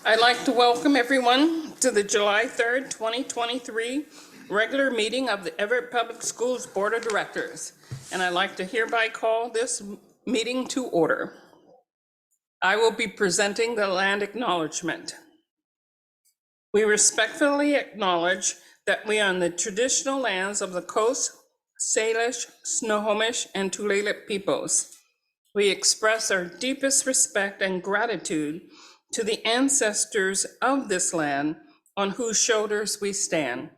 I'd like to welcome everyone to the July 3rd, 2023 regular meeting of the Everett Public Schools Board of Directors. And I'd like to hereby call this meeting to order. I will be presenting the land acknowledgement. We respectfully acknowledge that we are on the traditional lands of the Coast, Salish, Snohomish, and Tulalip peoples. We express our deepest respect and gratitude to the ancestors of this land on whose shoulders we stand.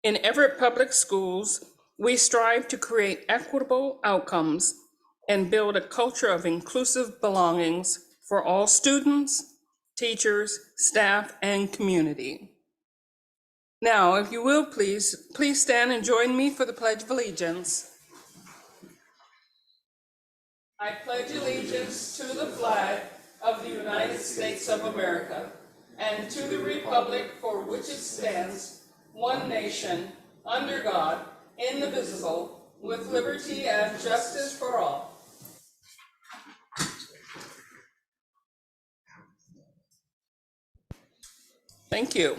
In Everett Public Schools, we strive to create equitable outcomes and build a culture of inclusive belongings for all students, teachers, staff, and community. Now, if you will, please stand and join me for the Pledge of Allegiance. I pledge allegiance to the flag of the United States of America and to the republic for which it stands, one nation, under God, indivisible, with liberty and justice for all. Thank you.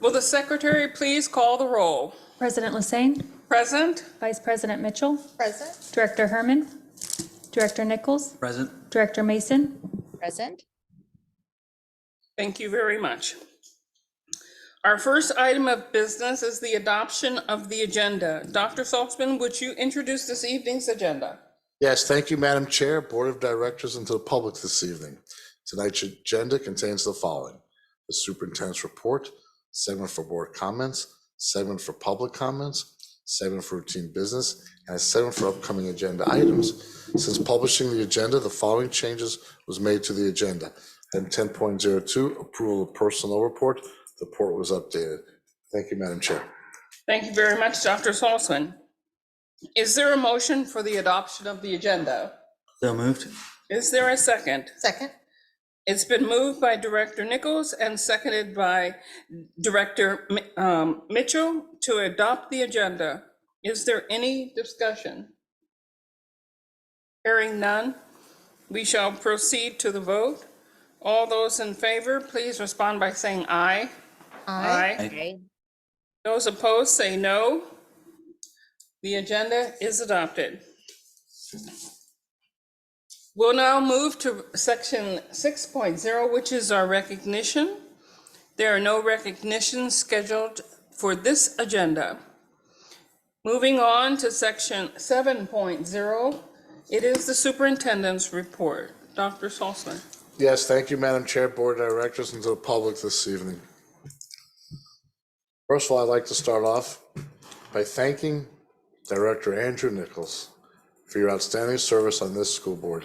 Will the secretary please call the roll? President Lesane? Present. Vice President Mitchell? Present. Director Herman? Director Nichols? Present. Director Mason? Present. Thank you very much. Our first item of business is the adoption of the agenda. Dr. Saltzman, would you introduce this evening's agenda? Yes, thank you, Madam Chair, Board of Directors, and to the public this evening. Tonight's agenda contains the following: the superintendent's report, segment for board comments, segment for public comments, segment for routine business, and a segment for upcoming agenda items. Since publishing the agenda, the following changes was made to the agenda. Item 10.02, approval of personnel report. The report was updated. Thank you, Madam Chair. Thank you very much, Dr. Saltzman. Is there a motion for the adoption of the agenda? So moved. Is there a second? Second. It's been moved by Director Nichols and seconded by Director Mitchell to adopt the agenda. Is there any discussion? Hearing none, we shall proceed to the vote. All those in favor, please respond by saying aye. Aye. Those opposed, say no. The agenda is adopted. We'll now move to section 6.0, which is our recognition. There are no recognitions scheduled for this agenda. Moving on to section 7.0, it is the superintendent's report. Dr. Saltzman. Yes, thank you, Madam Chair, Board of Directors, and to the public this evening. First of all, I'd like to start off by thanking Director Andrew Nichols for your outstanding service on this school board.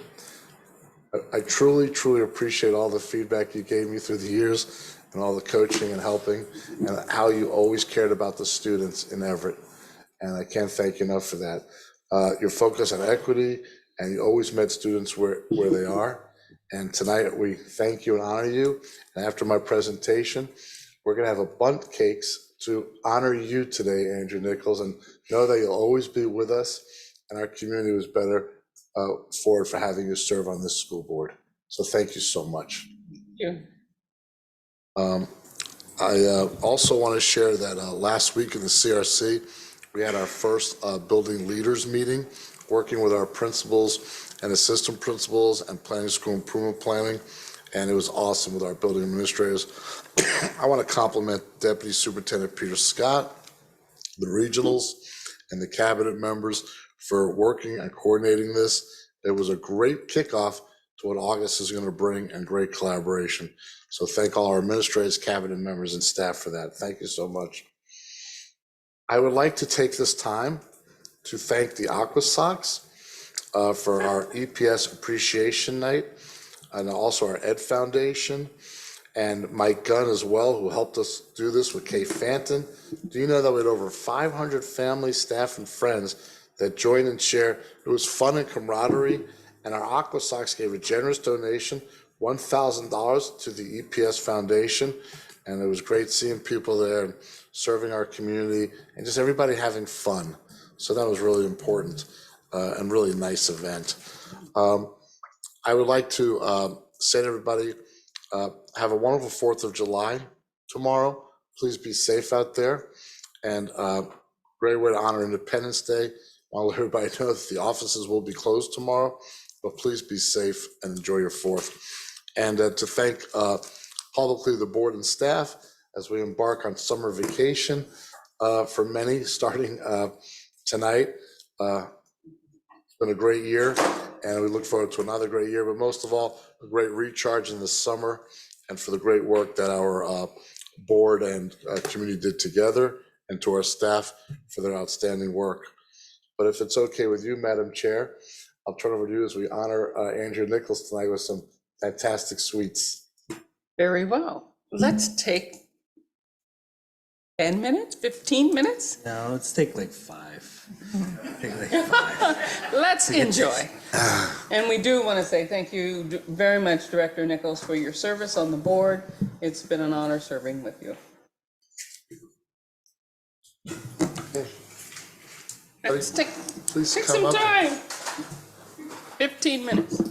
I truly, truly appreciate all the feedback you gave me through the years and all the coaching and helping and how you always cared about the students in Everett. And I can't thank you enough for that. Your focus on equity, and you always met students where they are. And tonight we thank you and honor you. And after my presentation, we're gonna have a bundt cakes to honor you today, Andrew Nichols, and know that you'll always be with us, and our community was better for having you serve on this school board. So thank you so much. Thank you. I also want to share that last week in the CRC, we had our first building leaders meeting, working with our principals and assistant principals and planning school improvement planning. And it was awesome with our building administrators. I want to compliment Deputy Superintendent Peter Scott, the regionals, and the cabinet members for working and coordinating this. It was a great kickoff to what August is going to bring, and great collaboration. So thank all our administrators, cabinet members, and staff for that. Thank you so much. I would like to take this time to thank the Aqua Sox for our EPS Appreciation Night, and also our Ed Foundation, and Mike Gunn as well, who helped us do this with Kay Fanton. Do you know that we had over 500 families, staff, and friends that joined and shared? It was fun and camaraderie, and our Aqua Sox gave a generous donation, $1,000 to the EPS Foundation, and it was great seeing people there and serving our community and just everybody having fun. So that was really important and really nice event. I would like to say to everybody, have a wonderful 4th of July tomorrow. Please be safe out there. And great way to honor Independence Day. I'll let everybody know that the offices will be closed tomorrow, but please be safe and enjoy your 4th. And to thank publicly the board and staff as we embark on summer vacation for many starting tonight. It's been a great year, and we look forward to another great year, but most of all, a great recharge in the summer and for the great work that our board and community did together, and to our staff for their outstanding work. But if it's okay with you, Madam Chair, I'll turn over to you as we honor Andrea Nichols tonight with some fantastic sweets. Very well. Let's take 10 minutes, 15 minutes. No, let's take like 5. Take like 5. Let's enjoy. And we do want to say thank you very much, Director Nichols, for your service on the board. It's been an honor serving with you. Let's take Please come some up. time. 15 minutes.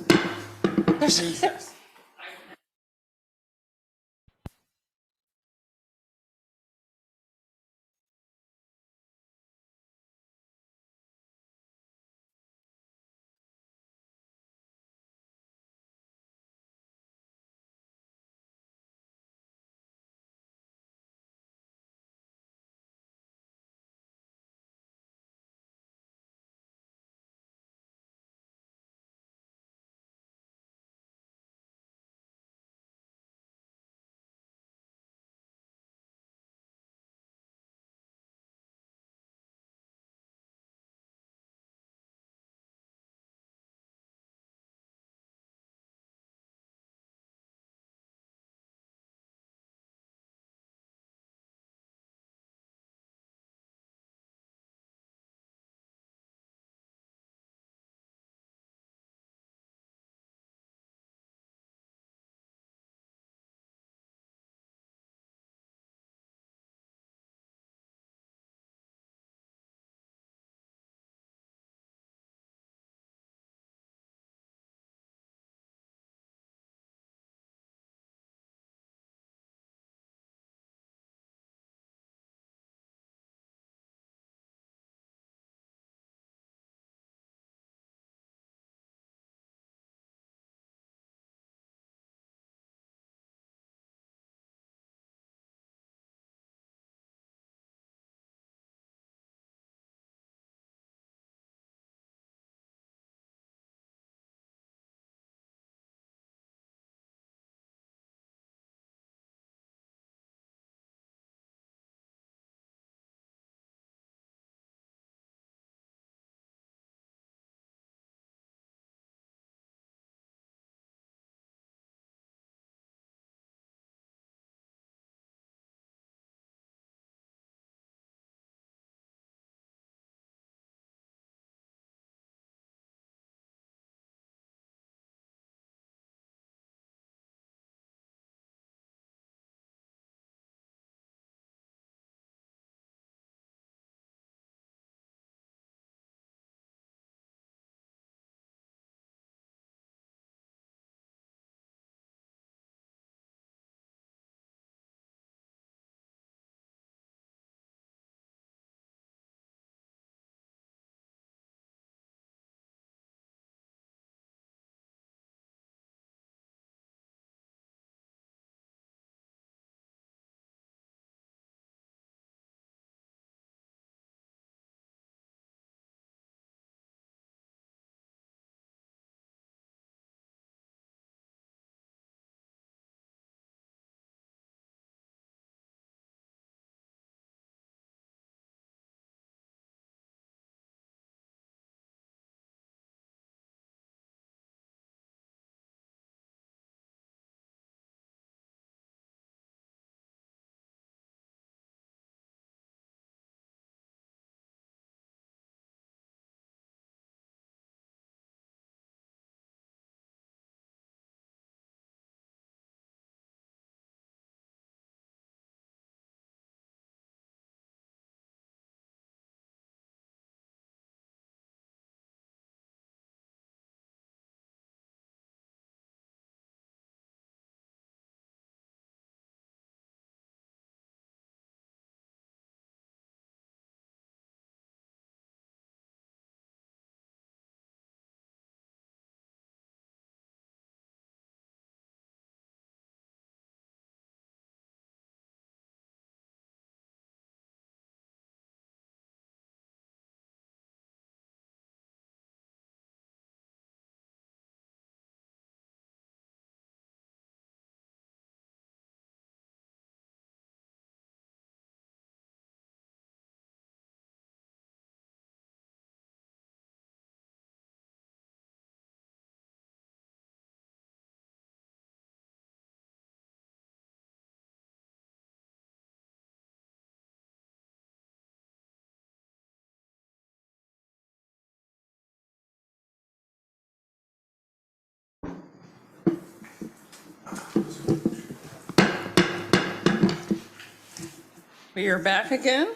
We are back again.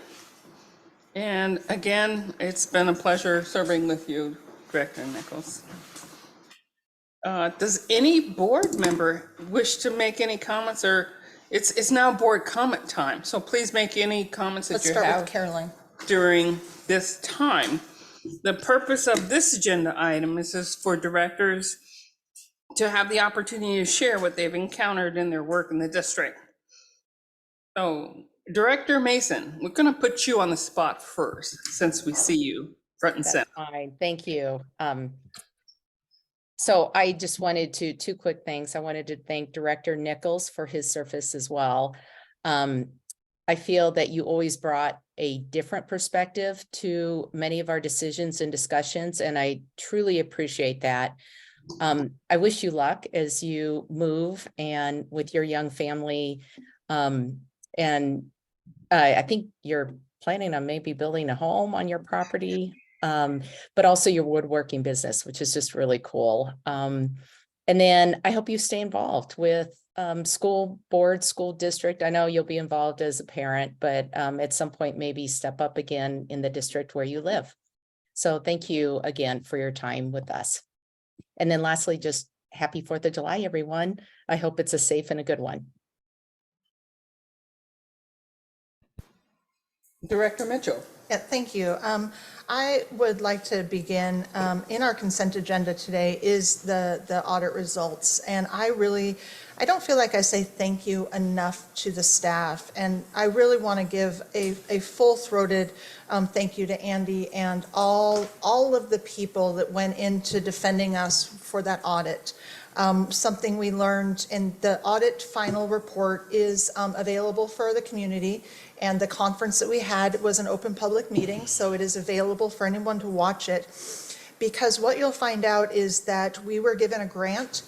And again, it's been a pleasure serving with you, Director Nichols. Does any board member wish to make any comments, or it's now board comment time, so please make any comments that Let's you start with have Caroline. during this time. The purpose of this agenda item is for directors to have the opportunity to share what they've encountered in their work in the district. So, Director Mason, we're going to put you on the spot first, since we see you front and That's center. fine. Thank you. So I just wanted two quick things. I wanted to thank Director Nichols for his service as well. I feel that you always brought a different perspective to many of our decisions and discussions, and I truly appreciate that. I wish you luck as you move and with your young family. And I think you're planning on maybe building a home on your property, but also your woodworking business, which is just really cool. And then I hope you stay involved with school board, school district. I know you'll be involved as a parent, but at some point, maybe step up again in the district where you live. So thank you again for your time with us. And then lastly, just happy 4th of July, everyone. I hope it's a safe and a good one. Director Mitchell. Yeah, thank you. I would like to begin, in our consent agenda today is the audit results. And I don't feel like I say thank you enough to the staff. And I really want to give a full-throated thank you to Andy and all of the people that went into defending us for that audit. Something we learned in the audit final report is available for the community, and the conference that we had was an open public meeting, so it is available for anyone to watch it. Because what you'll find out is that we were given a grant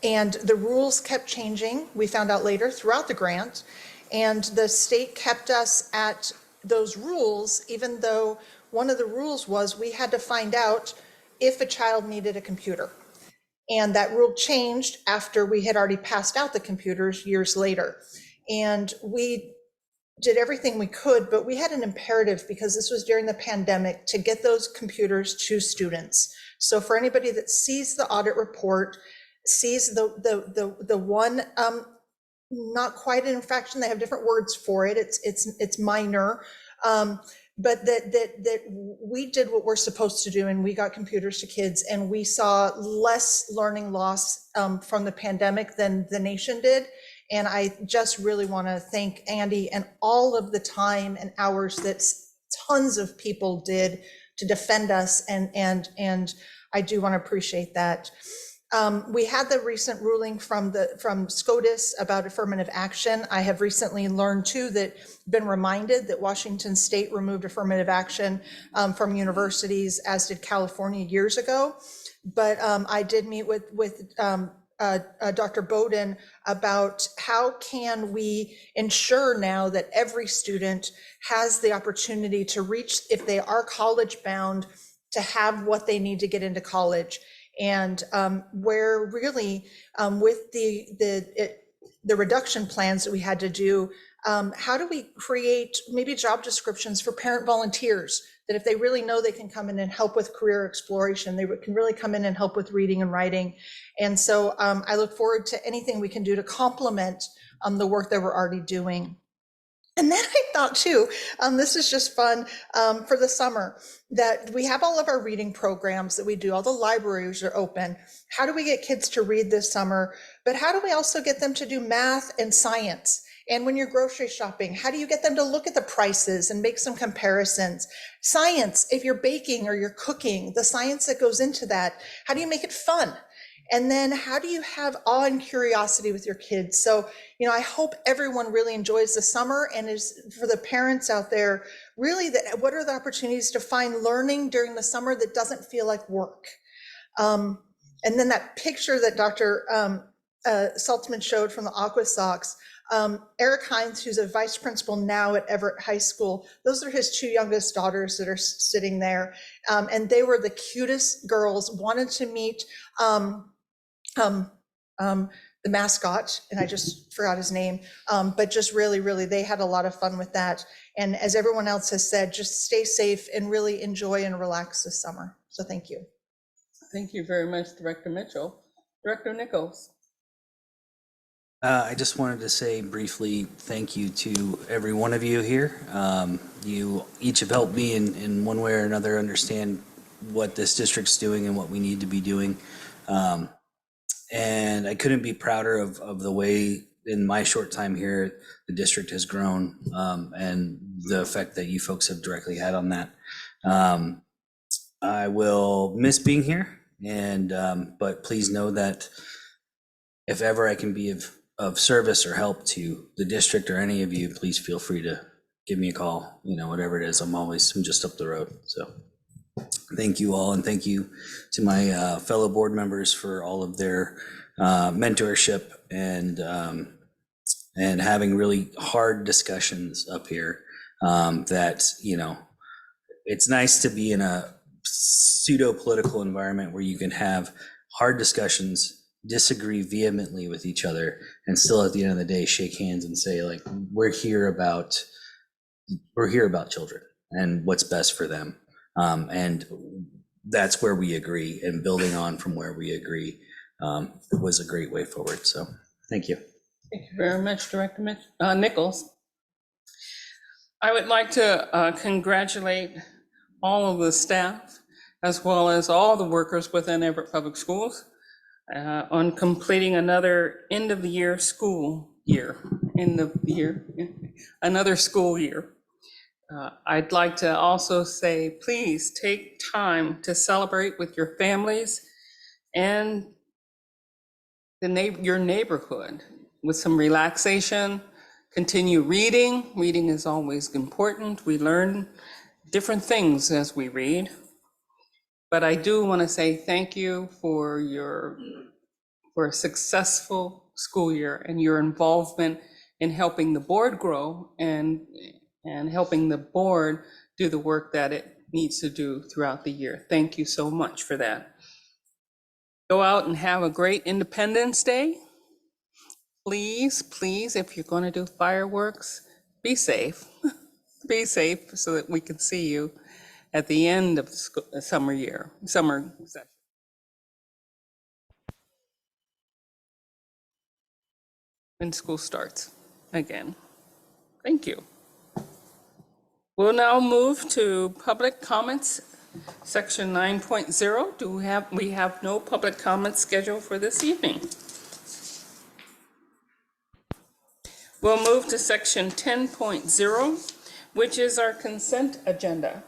and the rules kept changing. We found out later throughout the grant, and the state kept us at those rules, even though one of the rules was we had to find out if a child needed a computer. And that rule changed after we had already passed out the computers years later. And we did everything we could, but we had an imperative, because this was during the pandemic, to get those computers to students. So for anybody that sees the audit report, sees the one, not quite an infraction, they have different words for it, it's minor, but that we did what we're supposed to do, and we got computers to kids, and we saw less learning loss from the pandemic than the nation did. And I just really want to thank Andy and all of the time and hours that tons of people did to defend us, and I do want to appreciate that. We had the recent ruling from SCOTUS about affirmative action. I have recently learned too been reminded that Washington State removed affirmative action from universities, as did California years ago. But I did meet with Dr. Bowden about how can we ensure now that every student has the opportunity to reach, if they are college bound, to have what they need to get into college. And where really with the reduction plans that we had to do, how do we create maybe job descriptions for parent volunteers, that if they really know they can come in and help with career exploration, they can really come in and help with reading and writing. And so I look forward to anything we can do to complement the work that we're already doing. And then I thought too, this is just fun for the summer, that we have all of our reading programs that we do, all the libraries are open. How do we get kids to read this summer? But how do we also get them to do math and science? And when you're grocery shopping, how do you get them to look at the prices and make some comparisons? Science, if you're baking or you're cooking, the science that goes into that, how do you make it fun? And then how do you have awe and curiosity with your kids? So, I hope everyone really enjoys the summer, and is for the parents out there, really, that what are the opportunities to find learning during the summer that doesn't feel like work? And then that picture that Dr. Saltzman showed from the Aqua Sox, Eric Hines, who's a vice principal now at Everett High School, those are his two youngest daughters that are sitting there. And they were the cutest girls, wanted to meet the mascot, and I just forgot his name, but just really, really, they had a lot of fun with that. And as everyone else has said, just stay safe and really enjoy and relax this summer. So thank you. Thank you very much, Director Mitchell. Director Nichols. I just wanted to say briefly, thank you to every one of you here. You each have helped me in one way or another understand what this district's doing and what we need to be doing. And I couldn't be prouder of the way in my short time here, the district has grown, and the effect that you folks have directly had on that. I will miss being here, but please know that if ever I can be of service or help to the district or any of you, please feel free to give me a call, whatever it is. I'm just up the road. So thank you all. And thank you to my fellow board members for all of their mentorship and having really hard discussions up here that, it's nice to be in a pseudo political environment where you can have hard discussions, disagree vehemently with each other, and still at the end of the day shake hands and say, like, we're here about children and what's best for them, and that's where we agree, and building on from where we agree was a great way forward. So thank you. Thank you very much, Director Nichols. I would like to congratulate all of the staff as well as all the workers within Everett Public Schools on completing another end of the year school year, another school year. I'd like to also say, please take time to celebrate with your families and your neighborhood with some relaxation. Continue reading. Reading is always important. We learn different things as we read. But I do want to say thank you for a successful school year and your involvement in helping the board grow and helping the board do the work that it needs to do throughout the year. Thank you so much for that. Go out and have a great Independence Day. Please, please, if you're going to do fireworks, be safe. Be safe so that we can see you at the end of the summer session. When school starts again. Thank you. We'll now move to public comments, section 9.0. We have no public comments scheduled for this evening. We'll move to section 10.0, which is our consent agenda.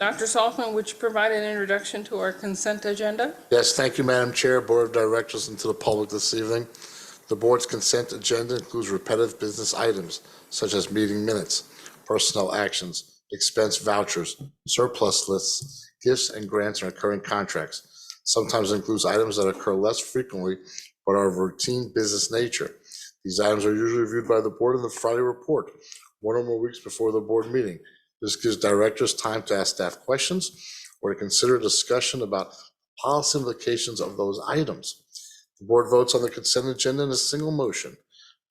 Dr. Saltzman, would you provide an introduction to our consent agenda? Yes, thank you, Madam Chair, Board of Directors, and to the public this evening. The board's consent agenda includes repetitive business items such as meeting minutes, personnel actions, expense vouchers, surplus lists, gifts and grants, and recurring contracts. Sometimes it includes items that occur less frequently but are of routine business nature. These items are usually reviewed by the board in the Friday report, 1 or more weeks before the board meeting. This gives directors time to ask staff questions or to consider a discussion about policy implications of those items. The board votes on the consent agenda in a single motion.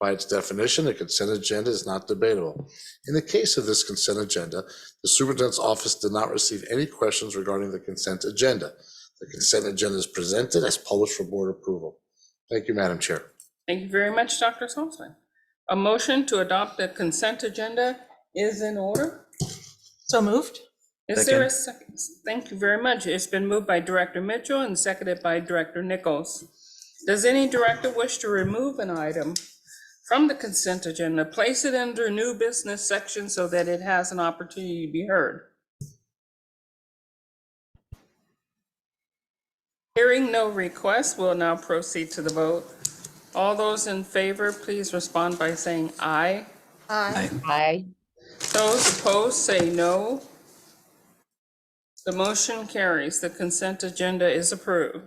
By its definition, a consent agenda is not debatable. In the case of this consent agenda, the superintendent's office did not receive any questions regarding the consent agenda. The consent agenda is presented as published for board approval. Thank you, Madam Chair. Thank you very much, Dr. Saltzman. A motion to adopt the consent agenda is in order. So moved. Is there a second? Thank you very much. It's been moved by Director Mitchell and seconded by Director Nichols. Does any director wish to remove an item from the consent agenda, place it under new business section so that it has an opportunity to be heard? Hearing no request, we'll now proceed to the vote. All those in favor, please respond by saying aye. Aye. Aye. Those opposed say no. The motion carries. The consent agenda is approved.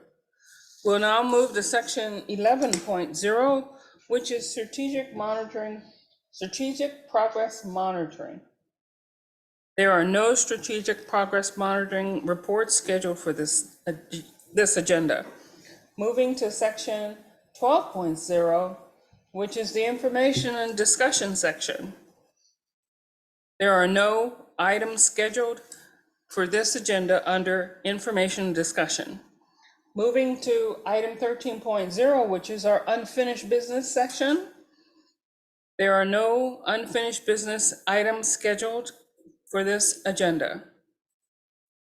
We'll now move to section 11.0, which is strategic progress monitoring. There are no strategic progress monitoring reports scheduled for this agenda. Moving to section 12.0, which is the information and discussion section. There are no items scheduled for this agenda under information and discussion. Moving to item 13.0, which is our unfinished business section. There are no unfinished business items scheduled for this agenda.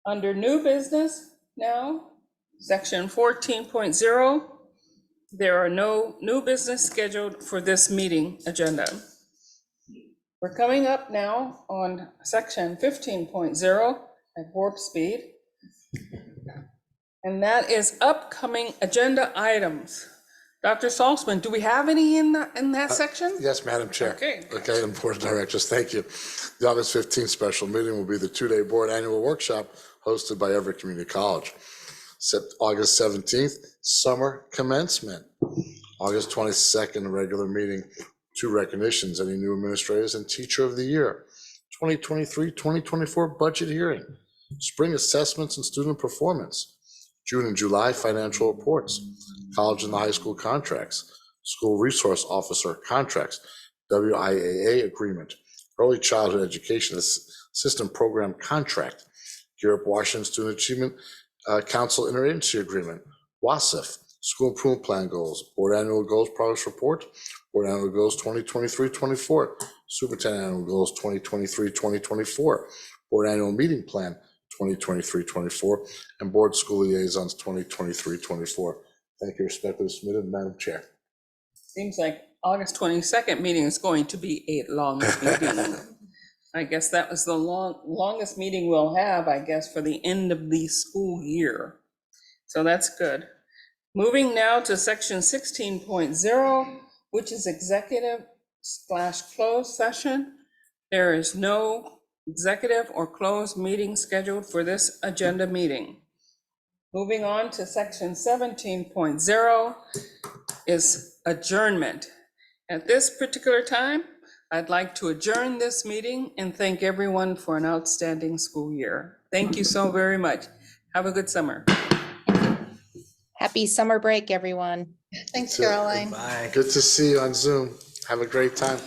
Under new business now, section 14.0, there are no new business scheduled for this meeting agenda. We're coming up now on section 15.0 at warp speed. And that is upcoming agenda items. Dr. Salzman, do we have any in that section? Yes, Madam Chair. Okay. Okay, and Board of Directors, thank you. The August 15th special meeting will be the two-day board annual workshop hosted by Everett Community College. August 17th, summer commencement. August 22nd, regular meeting, 2 recognitions, any new administrators and teacher of the year. 2023-2024 budget hearing. Spring assessments and student performance. June and July financial reports. College and the high school contracts. School resource officer contracts. WIAA agreement. Early childhood education system program contract. Europe Washington Student Achievement Council Interagency Agreement. WASF. School Improvement Plan Goals. Board Annual Goals Progress Report. Board Annual Goals 2023-24. Superintendent Annual Goals 2023-2024. Board Annual Meeting Plan 2023-24. And Board School Liaisons 2023-24. Thank you, respectfully submitted, Madam Chair. Seems like August 22nd meeting is going to be a long meeting. I guess that was the longest meeting we'll have, I guess, for the end of the school year. So that's good. Moving now to section 16.0, which is executive/closed session. There is no executive or closed meeting scheduled for this agenda meeting. Moving on to section 17.0 is adjournment. At this particular time, I'd like to adjourn this meeting and thank everyone for an outstanding school year. Thank you so very much. Have a good summer. Happy summer break, everyone. Thanks, Caroline. Bye. Good to see you on Zoom. Have a great time.